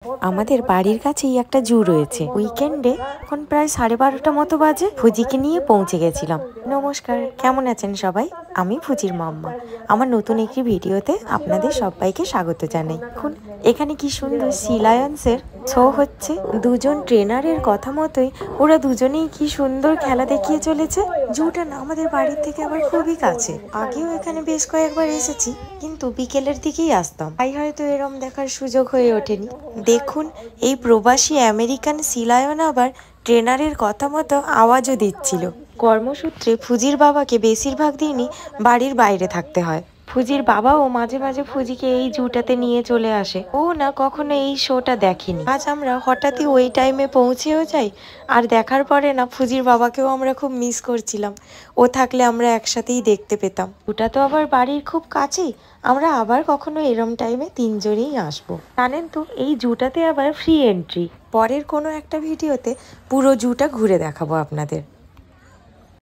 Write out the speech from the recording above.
আমাদের বাড়ির কাছেই একটা জু রয়েছে। উইকেন্ডে এখন প্রায় 12:30 মতো বাজে, ফুজিকে নিয়ে পৌঁছে গেছিলাম। নমস্কার, কেমন আছেন সবাই? আমি ফুজির মাম্মা। আমার নতুন একটি ভিডিওতে আপনাদের সবাইকে স্বাগত জানাই। এখন এখানে কি সুন্দর সি লায়ন্সের শো হচ্ছে। দুজন ট্রেনারের কথা মতোই ওরা দুজনেই কি সুন্দর খেলা দেখিয়ে চলেছে। জুটা না আমাদের বাড়ির থেকে আবার খুবই কাছে। আগেও এখানে বেশ কয়েকবার এসেছি, কিন্তু বিকেলের দিকেই আসতাম, তাই হয়তো এরম দেখার সুযোগ হয়ে ওঠেনি। দেখুন, এই প্রবাসী আমেরিকান সি লায়ন আবার ট্রেনারের কথা মতো আওয়াজও দিচ্ছিল। কর্মসূত্রে ফুজির বাবাকে বেশিরভাগ দিনই বাড়ির বাইরে থাকতে হয়। ফুজির বাবাও মাঝে মাঝে ফুজিকে এই জুটাতে নিয়ে চলে আসে। ও না কখনো এই শোটা দেখেনি। আজ আমরা হঠাৎই ওই টাইমে পৌঁছেও যাই, আর দেখার পরে না ফুজির বাবাকেও আমরা খুব মিস করছিলাম। ও থাকলে আমরা একসাথেই দেখতে পেতাম। ওটা তো আবার বাড়ির খুব কাছেই। আমরা আবার কখনো এরম টাইমে তিনজনেই আসবো। জানেন তো, এই জুটাতে আবার ফ্রি এন্ট্রি। পরের কোনো একটা ভিডিওতে পুরো জুটা ঘুরে দেখাবো আপনাদের।